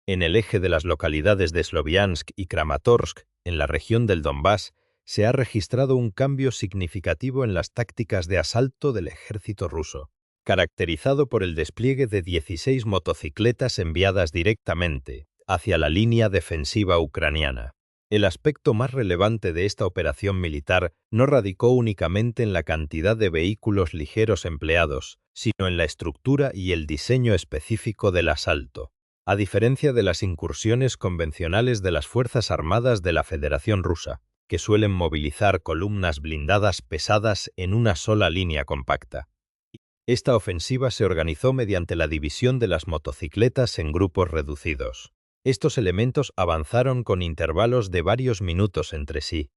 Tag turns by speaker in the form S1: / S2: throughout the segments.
S1: En el eje de las localidades de Sloviansk y Kramatorsk, en la región del Donbass, se ha registrado un cambio significativo en las tácticas de asalto del ejército ruso, caracterizado por el despliegue de 16 motocicletas enviadas directamente hacia la línea defensiva ucraniana. El aspecto más relevante de esta operación militar no radicó únicamente en la cantidad de vehículos ligeros empleados, sino en la estructura y el diseño específico del asalto. A diferencia de las incursiones convencionales de las Fuerzas Armadas de la Federación Rusa, que suelen movilizar columnas blindadas pesadas en una sola línea compacta, esta ofensiva se organizó mediante la división de las motocicletas en grupos reducidos. Estos elementos avanzaron con intervalos de varios minutos entre sí,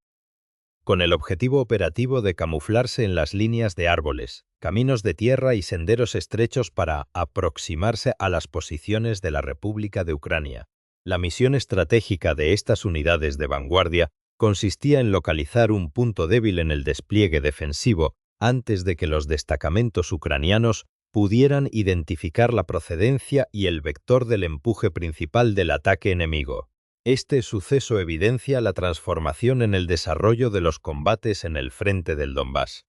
S1: con el objetivo operativo de camuflarse en las líneas de árboles, caminos de tierra y senderos estrechos para aproximarse a las posiciones de la República de Ucrania. La misión estratégica de estas unidades de vanguardia consistía en localizar un punto débil en el despliegue defensivo antes de que los destacamentos ucranianos pudieran identificar la procedencia y el vector del empuje principal del ataque enemigo. Este suceso evidencia la transformación en el desarrollo de los combates en el frente del Donbass,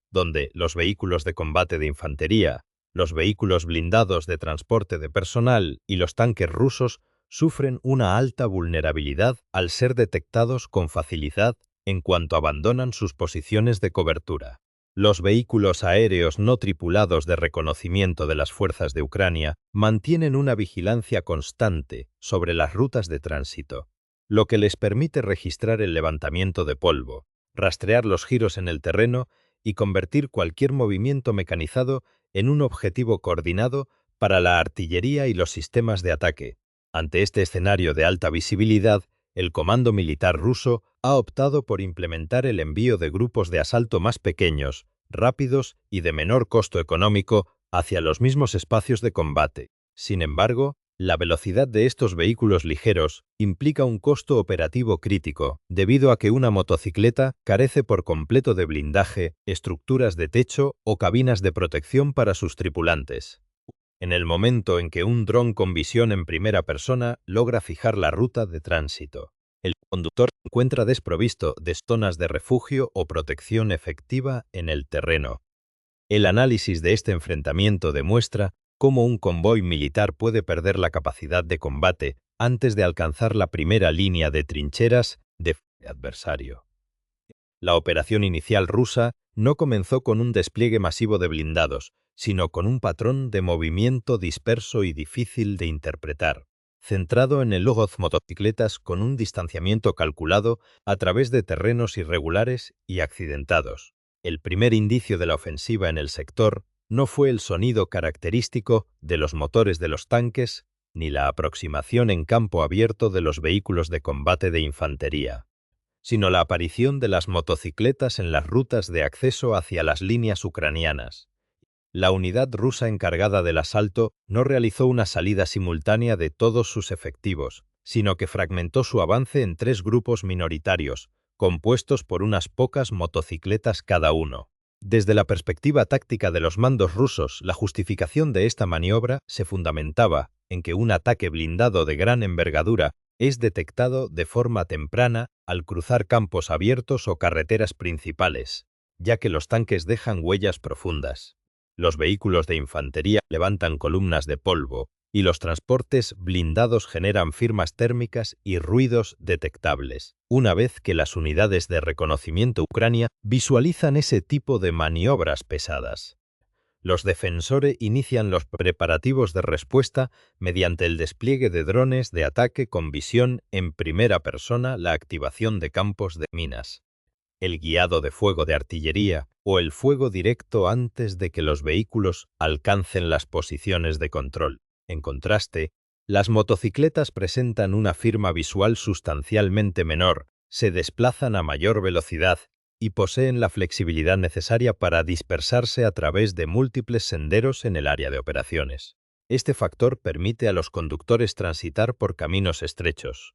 S1: donde los vehículos de combate de infantería, los vehículos blindados de transporte de personal y los tanques rusos sufren una alta vulnerabilidad al ser detectados con facilidad en cuanto abandonan sus posiciones de cobertura. Los vehículos aéreos no tripulados de reconocimiento de las fuerzas de Ucrania mantienen una vigilancia constante sobre las rutas de tránsito, lo que les permite registrar el levantamiento de polvo, rastrear los giros en el terreno y convertir cualquier movimiento mecanizado en un objetivo coordinado para la artillería y los sistemas de ataque. Ante este escenario de alta visibilidad, el comando militar ruso ha optado por implementar el envío de grupos de asalto más pequeños, rápidos y de menor costo económico hacia los mismos espacios de combate. Sin embargo, la velocidad de estos vehículos ligeros implica un costo operativo crítico, debido a que una motocicleta carece por completo de blindaje, estructuras de techo o cabinas de protección para sus tripulantes. En el momento en que un dron con visión en primera persona logra fijar la ruta de tránsito, el conductor se encuentra desprovisto de zonas de refugio o protección efectiva en el terreno. El análisis de este enfrentamiento demuestra cómo un convoy militar puede perder la capacidad de combate antes de alcanzar la primera línea de trincheras del adversario. La operación inicial rusa no comenzó con un despliegue masivo de blindados, sino con un patrón de movimiento disperso y difícil de interpretar, centrado en el uso de motocicletas con un distanciamiento calculado a través de terrenos irregulares y accidentados. El primer indicio de la ofensiva en el sector no fue el sonido característico de los motores de los tanques, ni la aproximación en campo abierto de los vehículos de combate de infantería, sino la aparición de las motocicletas en las rutas de acceso hacia las líneas ucranianas. La unidad rusa encargada del asalto no realizó una salida simultánea de todos sus efectivos, sino que fragmentó su avance en 3 grupos minoritarios, compuestos por unas pocas motocicletas cada uno. Desde la perspectiva táctica de los mandos rusos, la justificación de esta maniobra se fundamentaba en que un ataque blindado de gran envergadura es detectado de forma temprana al cruzar campos abiertos o carreteras principales, ya que los tanques dejan huellas profundas. Los vehículos de infantería levantan columnas de polvo y los transportes blindados generan firmas térmicas y ruidos detectables. Una vez que las unidades de reconocimiento Ucrania visualizan ese tipo de maniobras pesadas, los defensores inician los preparativos de respuesta mediante el despliegue de drones de ataque con visión en primera persona, la activación de campos de minas, el guiado de fuego de artillería o el fuego directo antes de que los vehículos alcancen las posiciones de control. En contraste, las motocicletas presentan una firma visual sustancialmente menor, se desplazan a mayor velocidad y poseen la flexibilidad necesaria para dispersarse a través de múltiples senderos en el área de operaciones. Este factor permite a los conductores transitar por caminos estrechos,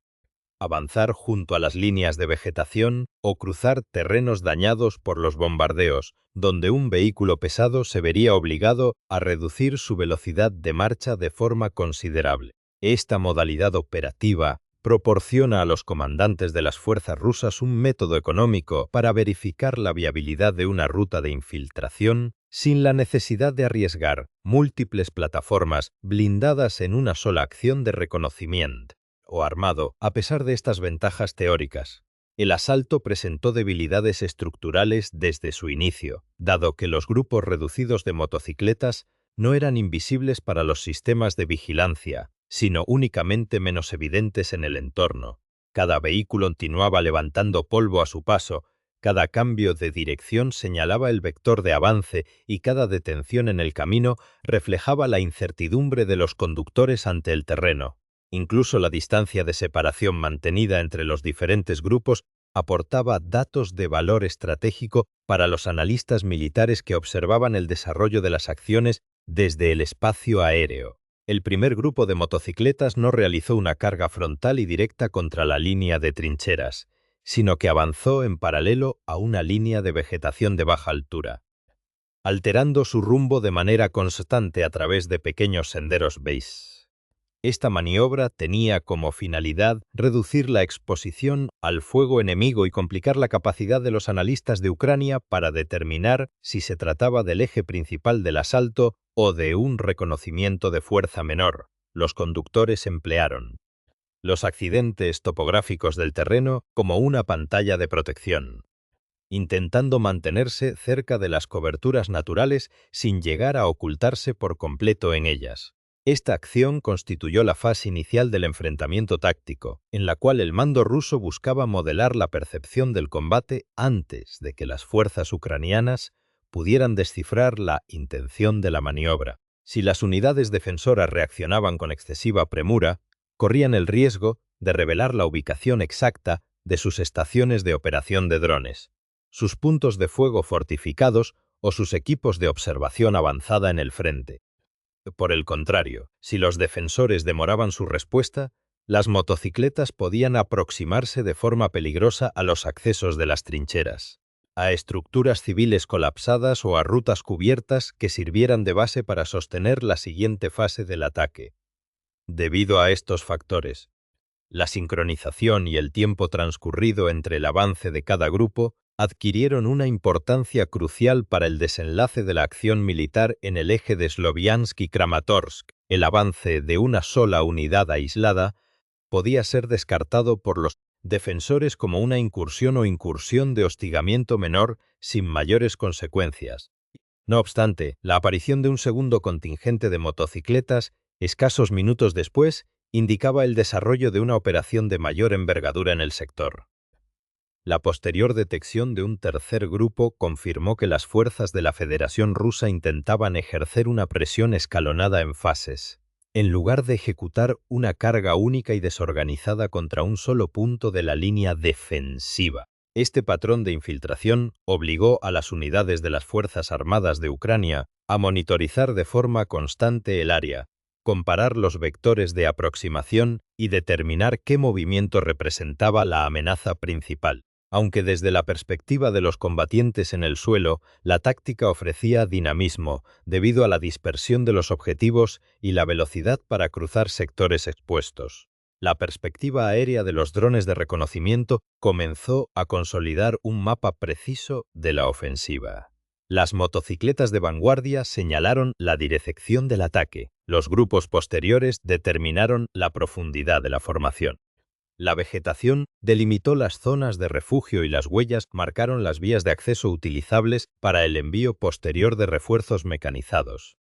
S1: avanzar junto a las líneas de vegetación o cruzar terrenos dañados por los bombardeos, donde un vehículo pesado se vería obligado a reducir su velocidad de marcha de forma considerable. Esta modalidad operativa proporciona a los comandantes de las fuerzas rusas un método económico para verificar la viabilidad de una ruta de infiltración sin la necesidad de arriesgar múltiples plataformas blindadas en una sola acción de reconocimiento o armado. A pesar de estas ventajas teóricas, el asalto presentó debilidades estructurales desde su inicio, dado que los grupos reducidos de motocicletas no eran invisibles para los sistemas de vigilancia, sino únicamente menos evidentes en el entorno. Cada vehículo continuaba levantando polvo a su paso, cada cambio de dirección señalaba el vector de avance y cada detención en el camino reflejaba la incertidumbre de los conductores ante el terreno. Incluso la distancia de separación mantenida entre los diferentes grupos aportaba datos de valor estratégico para los analistas militares que observaban el desarrollo de las acciones desde el espacio aéreo. El primer grupo de motocicletas no realizó una carga frontal y directa contra la línea de trincheras, sino que avanzó en paralelo a una línea de vegetación de baja altura, alterando su rumbo de manera constante a través de pequeños senderos beige. Esta maniobra tenía como finalidad reducir la exposición al fuego enemigo y complicar la capacidad de los analistas de Ucrania para determinar si se trataba del eje principal del asalto o de un reconocimiento de fuerza menor. Los conductores emplearon los accidentes topográficos del terreno como una pantalla de protección, intentando mantenerse cerca de las coberturas naturales sin llegar a ocultarse por completo en ellas. Esta acción constituyó la fase inicial del enfrentamiento táctico, en la cual el mando ruso buscaba modelar la percepción del combate antes de que las fuerzas ucranianas pudieran descifrar la intención de la maniobra. Si las unidades defensoras reaccionaban con excesiva premura, corrían el riesgo de revelar la ubicación exacta de sus estaciones de operación de drones, sus puntos de fuego fortificados o sus equipos de observación avanzada en el frente. Por el contrario, si los defensores demoraban su respuesta, las motocicletas podían aproximarse de forma peligrosa a los accesos de las trincheras, a estructuras civiles colapsadas o a rutas cubiertas que sirvieran de base para sostener la siguiente fase del ataque. Debido a estos factores, la sincronización y el tiempo transcurrido entre el avance de cada grupo adquirieron una importancia crucial para el desenlace de la acción militar en el eje de Sloviansk y Kramatorsk. El avance de una sola unidad aislada podía ser descartado por los defensores como una incursión o incursión de hostigamiento menor sin mayores consecuencias. No obstante, la aparición de un segundo contingente de motocicletas, escasos minutos después, indicaba el desarrollo de una operación de mayor envergadura en el sector. La posterior detección de un tercer grupo confirmó que las fuerzas de la Federación Rusa intentaban ejercer una presión escalonada en fases, en lugar de ejecutar una carga única y desorganizada contra un solo punto de la línea defensiva. Este patrón de infiltración obligó a las unidades de las Fuerzas Armadas de Ucrania a monitorizar de forma constante el área, comparar los vectores de aproximación y determinar qué movimiento representaba la amenaza principal. Aunque desde la perspectiva de los combatientes en el suelo, la táctica ofrecía dinamismo debido a la dispersión de los objetivos y la velocidad para cruzar sectores expuestos. La perspectiva aérea de los drones de reconocimiento comenzó a consolidar un mapa preciso de la ofensiva. Las motocicletas de vanguardia señalaron la dirección del ataque. Los grupos posteriores determinaron la profundidad de la formación. La vegetación delimitó las zonas de refugio y las huellas marcaron las vías de acceso utilizables para el envío posterior de refuerzos mecanizados.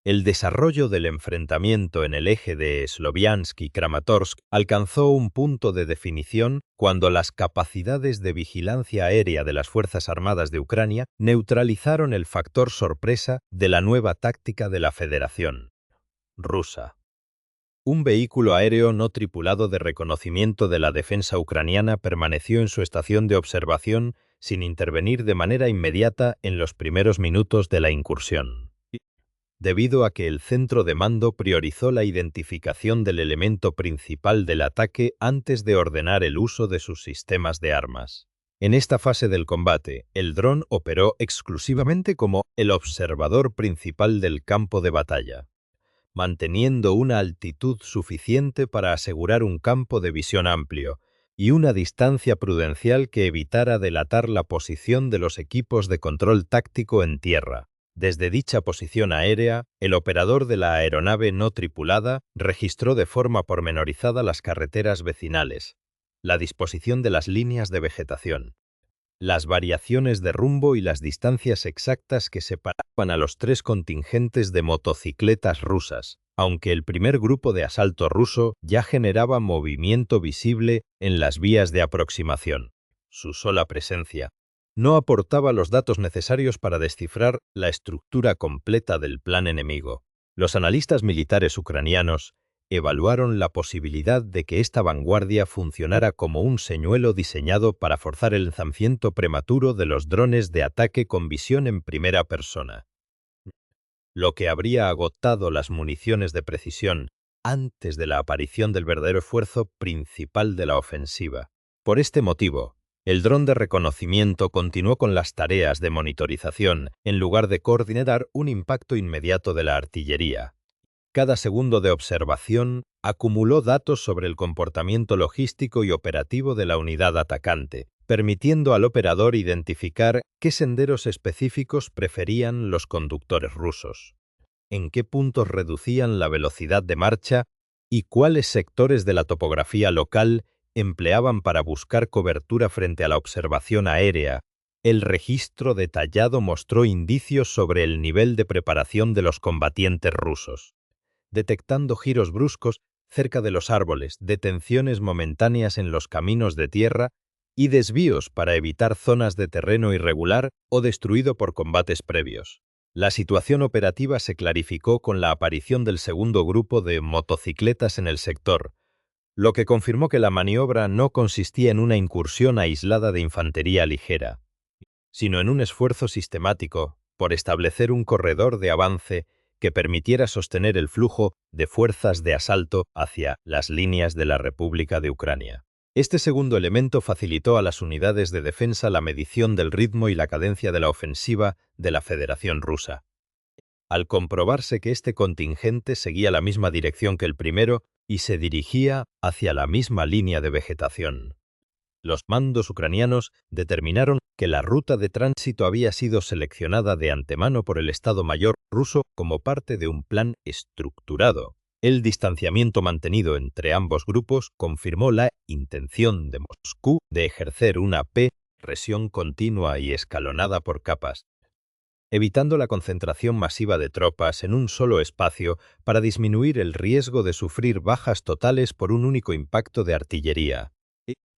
S1: El desarrollo del enfrentamiento en el eje de Sloviansk y Kramatorsk alcanzó un punto de definición cuando las capacidades de vigilancia aérea de las Fuerzas Armadas de Ucrania neutralizaron el factor sorpresa de la nueva táctica de la Federación Rusa. Un vehículo aéreo no tripulado de reconocimiento de la defensa ucraniana permaneció en su estación de observación sin intervenir de manera inmediata en los primeros minutos de la incursión, debido a que el centro de mando priorizó la identificación del elemento principal del ataque antes de ordenar el uso de sus sistemas de armas. En esta fase del combate, el dron operó exclusivamente como el observador principal del campo de batalla, manteniendo una altitud suficiente para asegurar un campo de visión amplio y una distancia prudencial que evitara delatar la posición de los equipos de control táctico en tierra. Desde dicha posición aérea, el operador de la aeronave no tripulada registró de forma pormenorizada las carreteras vecinales, la disposición de las líneas de vegetación, las variaciones de rumbo y las distancias exactas que separaban a los tres contingentes de motocicletas rusas, aunque el primer grupo de asalto ruso ya generaba movimiento visible en las vías de aproximación. Su sola presencia no aportaba los datos necesarios para descifrar la estructura completa del plan enemigo. Los analistas militares ucranianos evaluaron la posibilidad de que esta vanguardia funcionara como un señuelo diseñado para forzar el lanzamiento prematuro de los drones de ataque con visión en primera persona, lo que habría agotado las municiones de precisión antes de la aparición del verdadero esfuerzo principal de la ofensiva. Por este motivo, el dron de reconocimiento continuó con las tareas de monitorización en lugar de coordinar un impacto inmediato de la artillería. Cada segundo de observación acumuló datos sobre el comportamiento logístico y operativo de la unidad atacante, permitiendo al operador identificar qué senderos específicos preferían los conductores rusos, en qué puntos reducían la velocidad de marcha y cuáles sectores de la topografía local empleaban para buscar cobertura frente a la observación aérea. El registro detallado mostró indicios sobre el nivel de preparación de los combatientes rusos, detectando giros bruscos cerca de los árboles, detenciones momentáneas en los caminos de tierra y desvíos para evitar zonas de terreno irregular o destruido por combates previos. La situación operativa se clarificó con la aparición del segundo grupo de motocicletas en el sector, lo que confirmó que la maniobra no consistía en una incursión aislada de infantería ligera, sino en un esfuerzo sistemático por establecer un corredor de avance que permitiera sostener el flujo de fuerzas de asalto hacia las líneas de la República de Ucrania. Este segundo elemento facilitó a las unidades de defensa la medición del ritmo y la cadencia de la ofensiva de la Federación Rusa. Al comprobarse que este contingente seguía la misma dirección que el primero y se dirigía hacia la misma línea de vegetación, los mandos ucranianos determinaron que la ruta de tránsito había sido seleccionada de antemano por el Estado Mayor ruso como parte de un plan estructurado. El distanciamiento mantenido entre ambos grupos confirmó la intención de Moscú de ejercer una presión continua y escalonada por capas, evitando la concentración masiva de tropas en un solo espacio para disminuir el riesgo de sufrir bajas totales por un único impacto de artillería.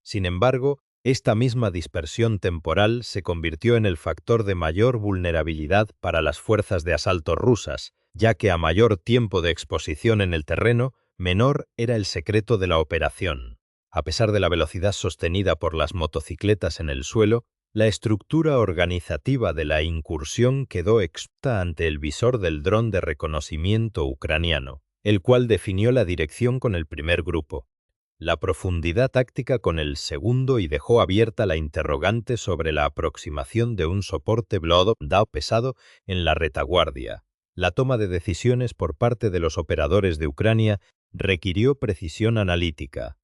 S1: Sin embargo, esta misma dispersión temporal se convirtió en el factor de mayor vulnerabilidad para las fuerzas de asalto rusas, ya que a mayor tiempo de exposición en el terreno, menor era el secreto de la operación. A pesar de la velocidad sostenida por las motocicletas en el suelo, la estructura organizativa de la incursión quedó expuesta ante el visor del dron de reconocimiento ucraniano, el cual definió la dirección con el primer grupo, la profundidad táctica con el segundo y dejó abierta la interrogante sobre la aproximación de un soporte blindado pesado en la retaguardia. La toma de decisiones por parte de los operadores de Ucrania requirió precisión analítica,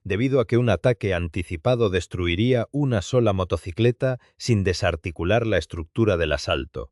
S1: debido a que un ataque anticipado destruiría una sola motocicleta sin desarticular la estructura del asalto,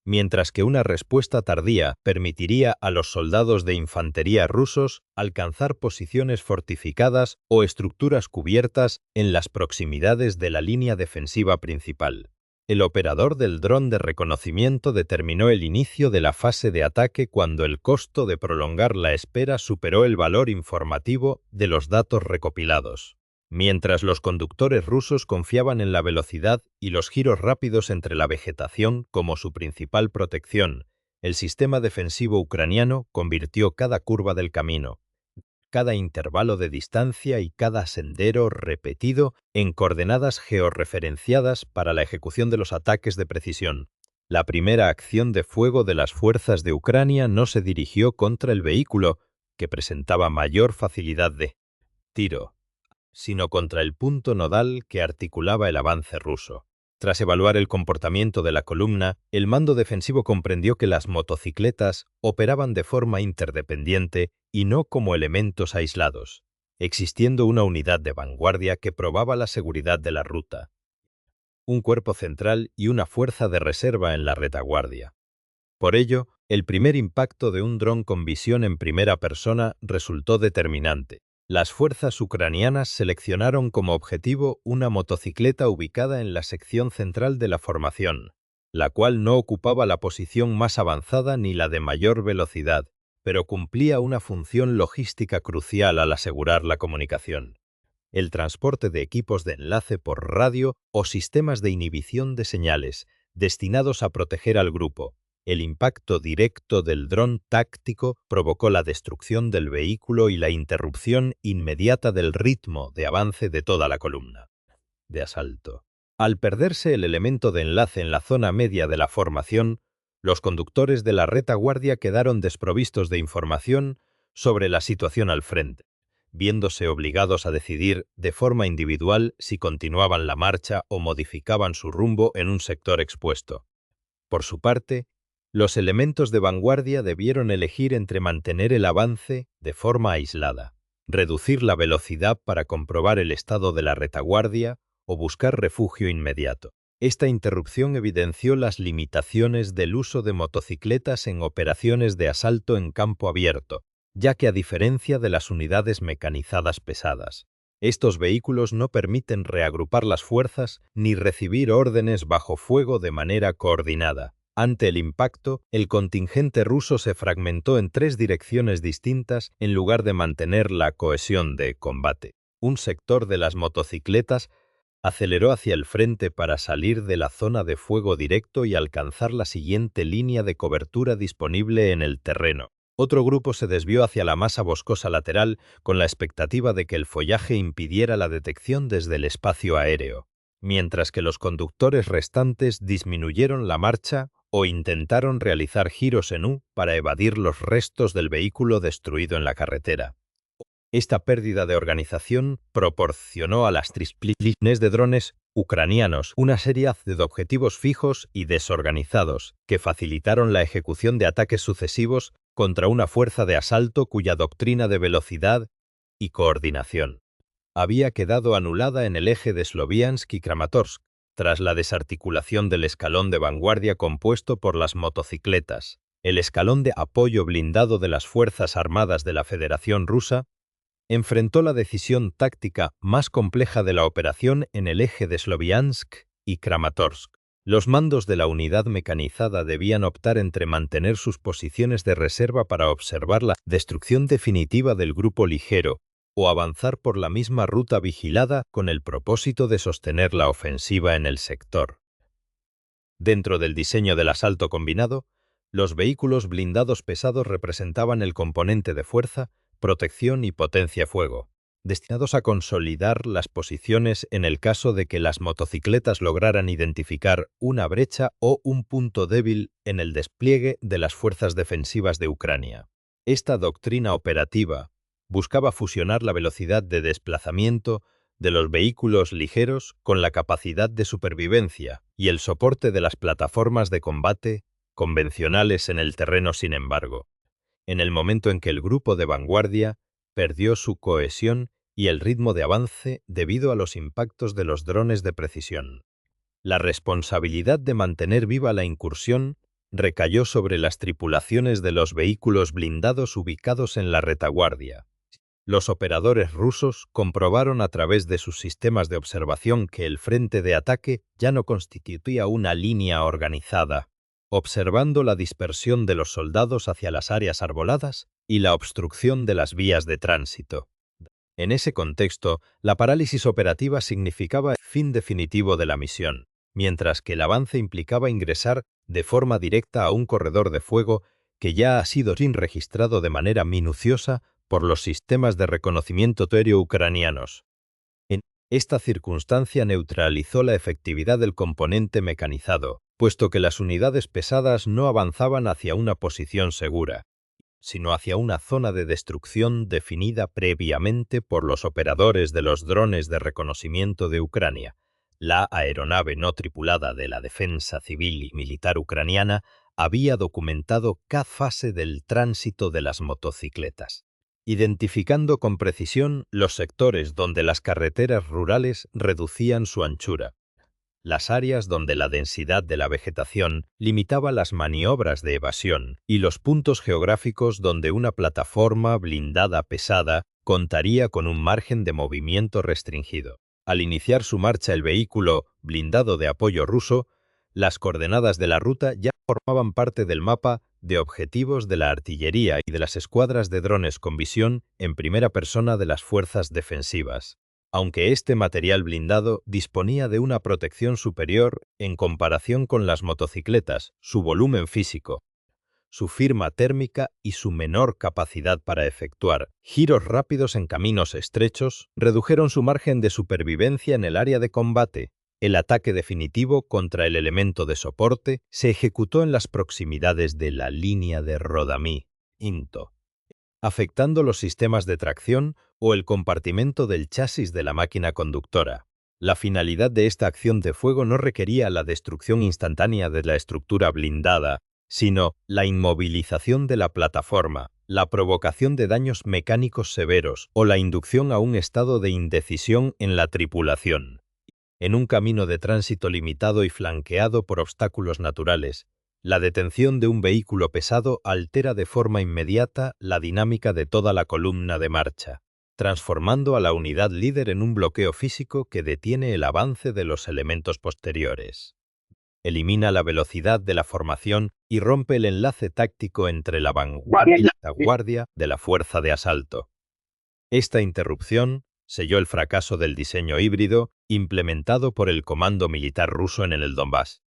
S1: mientras que una respuesta tardía permitiría a los soldados de infantería rusos alcanzar posiciones fortificadas o estructuras cubiertas en las proximidades de la línea defensiva principal. El operador del dron de reconocimiento determinó el inicio de la fase de ataque cuando el costo de prolongar la espera superó el valor informativo de los datos recopilados. Mientras los conductores rusos confiaban en la velocidad y los giros rápidos entre la vegetación como su principal protección, el sistema defensivo ucraniano convirtió cada curva del camino, cada intervalo de distancia y cada sendero repetido en coordenadas georreferenciadas para la ejecución de los ataques de precisión. La primera acción de fuego de las fuerzas de Ucrania no se dirigió contra el vehículo, que presentaba mayor facilidad de tiro, sino contra el punto nodal que articulaba el avance ruso. Tras evaluar el comportamiento de la columna, el mando defensivo comprendió que las motocicletas operaban de forma interdependiente y no como elementos aislados, existiendo una unidad de vanguardia que probaba la seguridad de la ruta, un cuerpo central y una fuerza de reserva en la retaguardia. Por ello, el primer impacto de un dron con visión en primera persona resultó determinante. Las fuerzas ucranianas seleccionaron como objetivo una motocicleta ubicada en la sección central de la formación, la cual no ocupaba la posición más avanzada ni la de mayor velocidad, pero cumplía una función logística crucial al asegurar la comunicación, el transporte de equipos de enlace por radio o sistemas de inhibición de señales, destinados a proteger al grupo. El impacto directo del dron táctico provocó la destrucción del vehículo y la interrupción inmediata del ritmo de avance de toda la columna de asalto. Al perderse el elemento de enlace en la zona media de la formación, los conductores de la retaguardia quedaron desprovistos de información sobre la situación al frente, viéndose obligados a decidir de forma individual si continuaban la marcha o modificaban su rumbo en un sector expuesto. Por su parte, los elementos de vanguardia debieron elegir entre mantener el avance de forma aislada, reducir la velocidad para comprobar el estado de la retaguardia o buscar refugio inmediato. Esta interrupción evidenció las limitaciones del uso de motocicletas en operaciones de asalto en campo abierto, ya que a diferencia de las unidades mecanizadas pesadas, estos vehículos no permiten reagrupar las fuerzas ni recibir órdenes bajo fuego de manera coordinada. Ante el impacto, el contingente ruso se fragmentó en 3 direcciones distintas en lugar de mantener la cohesión de combate. Un sector de las motocicletas aceleró hacia el frente para salir de la zona de fuego directo y alcanzar la siguiente línea de cobertura disponible en el terreno. Otro grupo se desvió hacia la masa boscosa lateral con la expectativa de que el follaje impidiera la detección desde el espacio aéreo, mientras que los conductores restantes disminuyeron la marcha o intentaron realizar giros en U para evadir los restos del vehículo destruido en la carretera. Esta pérdida de organización proporcionó a las triplines de drones ucranianos una serie de objetivos fijos y desorganizados que facilitaron la ejecución de ataques sucesivos contra una fuerza de asalto cuya doctrina de velocidad y coordinación había quedado anulada en el eje de Sloviansk y Kramatorsk, tras la desarticulación del escalón de vanguardia compuesto por las motocicletas. El escalón de apoyo blindado de las Fuerzas Armadas de la Federación Rusa enfrentó la decisión táctica más compleja de la operación en el eje de Sloviansk y Kramatorsk. Los mandos de la unidad mecanizada debían optar entre mantener sus posiciones de reserva para observar la destrucción definitiva del grupo ligero o avanzar por la misma ruta vigilada con el propósito de sostener la ofensiva en el sector. Dentro del diseño del asalto combinado, los vehículos blindados pesados representaban el componente de fuerza, protección y potencia fuego, destinados a consolidar las posiciones en el caso de que las motocicletas lograran identificar una brecha o un punto débil en el despliegue de las fuerzas defensivas de Ucrania. Esta doctrina operativa buscaba fusionar la velocidad de desplazamiento de los vehículos ligeros con la capacidad de supervivencia y el soporte de las plataformas de combate convencionales en el terreno. Sin embargo, en el momento en que el grupo de vanguardia perdió su cohesión y el ritmo de avance debido a los impactos de los drones de precisión, la responsabilidad de mantener viva la incursión recayó sobre las tripulaciones de los vehículos blindados ubicados en la retaguardia. Los operadores rusos comprobaron a través de sus sistemas de observación que el frente de ataque ya no constituía una línea organizada, observando la dispersión de los soldados hacia las áreas arboladas y la obstrucción de las vías de tránsito. En ese contexto, la parálisis operativa significaba el fin definitivo de la misión, mientras que el avance implicaba ingresar de forma directa a un corredor de fuego que ya ha sido registrado de manera minuciosa por los sistemas de reconocimiento aéreo ucranianos. Esta circunstancia neutralizó la efectividad del componente mecanizado, puesto que las unidades pesadas no avanzaban hacia una posición segura, sino hacia una zona de destrucción definida previamente por los operadores de los drones de reconocimiento de Ucrania, La aeronave no tripulada de la defensa civil y militar ucraniana había documentado cada fase del tránsito de las motocicletas, identificando con precisión los sectores donde las carreteras rurales reducían su anchura, las áreas donde la densidad de la vegetación limitaba las maniobras de evasión y los puntos geográficos donde una plataforma blindada pesada contaría con un margen de movimiento restringido. Al iniciar su marcha el vehículo blindado de apoyo ruso, las coordenadas de la ruta ya formaban parte del mapa de objetivos de la artillería y de las escuadras de drones con visión en primera persona de las fuerzas defensivas. Aunque este material blindado disponía de una protección superior en comparación con las motocicletas, su volumen físico, su firma térmica y su menor capacidad para efectuar giros rápidos en caminos estrechos redujeron su margen de supervivencia en el área de combate. El ataque definitivo contra el elemento de soporte se ejecutó en las proximidades de la línea de Rodamí, Into, afectando los sistemas de tracción o el compartimento del chasis de la máquina conductora. La finalidad de esta acción de fuego no requería la destrucción instantánea de la estructura blindada, sino la inmovilización de la plataforma, la provocación de daños mecánicos severos o la inducción a un estado de indecisión en la tripulación. En un camino de tránsito limitado y flanqueado por obstáculos naturales, la detención de un vehículo pesado altera de forma inmediata la dinámica de toda la columna de marcha, transformando a la unidad líder en un bloqueo físico que detiene el avance de los elementos posteriores. Elimina la velocidad de la formación y rompe el enlace táctico entre la vanguardia y la guardia de la fuerza de asalto. Esta interrupción selló el fracaso del diseño híbrido implementado por el comando militar ruso en el Donbass.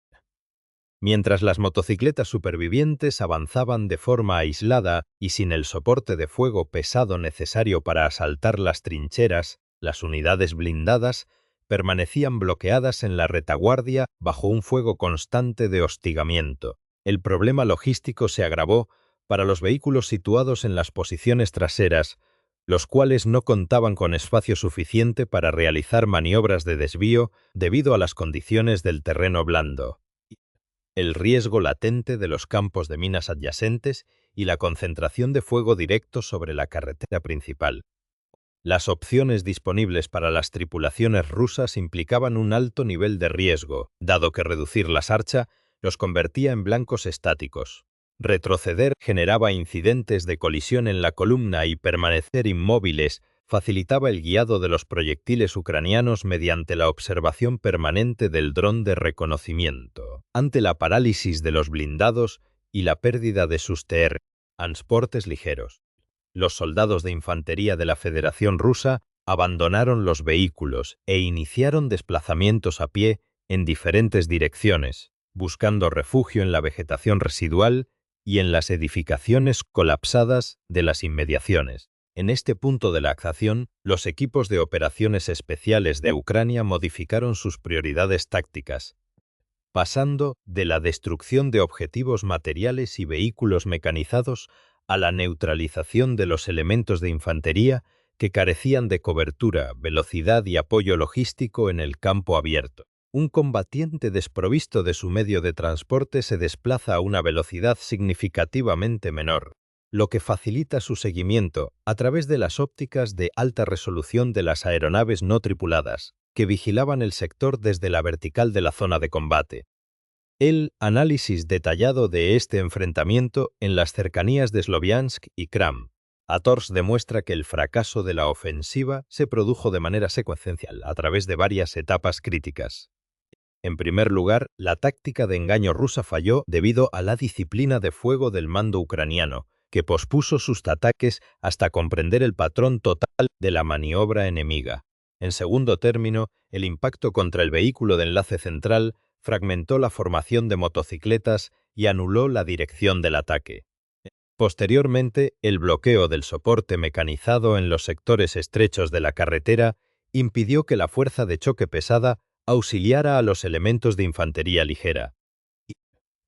S1: Mientras las motocicletas supervivientes avanzaban de forma aislada y sin el soporte de fuego pesado necesario para asaltar las trincheras, las unidades blindadas permanecían bloqueadas en la retaguardia bajo un fuego constante de hostigamiento. El problema logístico se agravó para los vehículos situados en las posiciones traseras, los cuales no contaban con espacio suficiente para realizar maniobras de desvío debido a las condiciones del terreno blando, el riesgo latente de los campos de minas adyacentes y la concentración de fuego directo sobre la carretera principal. Las opciones disponibles para las tripulaciones rusas implicaban un alto nivel de riesgo, dado que reducir la sarcha los convertía en blancos estáticos. Retroceder generaba incidentes de colisión en la columna y permanecer inmóviles facilitaba el guiado de los proyectiles ucranianos mediante la observación permanente del dron de reconocimiento. Ante la parálisis de los blindados y la pérdida de sus transportes ligeros, los soldados de infantería de la Federación Rusa abandonaron los vehículos e iniciaron desplazamientos a pie en diferentes direcciones, buscando refugio en la vegetación residual y en las edificaciones colapsadas de las inmediaciones. En este punto de la acción, los equipos de operaciones especiales de Ucrania modificaron sus prioridades tácticas, pasando de la destrucción de objetivos materiales y vehículos mecanizados a la neutralización de los elementos de infantería que carecían de cobertura, velocidad y apoyo logístico en el campo abierto. Un combatiente desprovisto de su medio de transporte se desplaza a una velocidad significativamente menor, lo que facilita su seguimiento a través de las ópticas de alta resolución de las aeronaves no tripuladas, que vigilaban el sector desde la vertical de la zona de combate. El análisis detallado de este enfrentamiento en las cercanías de Sloviansk y Kramatorsk demuestra que el fracaso de la ofensiva se produjo de manera secuencial a través de varias etapas críticas. En primer lugar, la táctica de engaño rusa falló debido a la disciplina de fuego del mando ucraniano, que pospuso sus ataques hasta comprender el patrón total de la maniobra enemiga. En segundo término, el impacto contra el vehículo de enlace central fragmentó la formación de motocicletas y anuló la dirección del ataque. Posteriormente, el bloqueo del soporte mecanizado en los sectores estrechos de la carretera impidió que la fuerza de choque pesada auxiliara a los elementos de infantería ligera,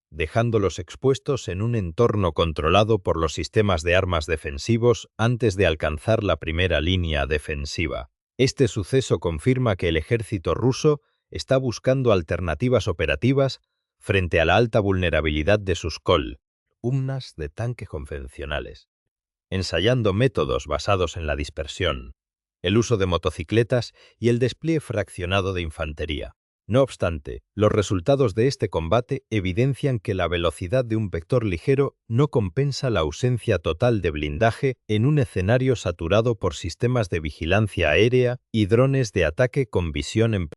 S1: dejándolos expuestos en un entorno controlado por los sistemas de armas defensivos antes de alcanzar la primera línea defensiva. Este suceso confirma que el ejército ruso está buscando alternativas operativas frente a la alta vulnerabilidad de sus columnas de tanque convencionales, ensayando métodos basados en la dispersión, el uso de motocicletas y el despliegue fraccionado de infantería. No obstante, los resultados de este combate evidencian que la velocidad de un vector ligero no compensa la ausencia total de blindaje en un escenario saturado por sistemas de vigilancia aérea y drones de ataque con visión en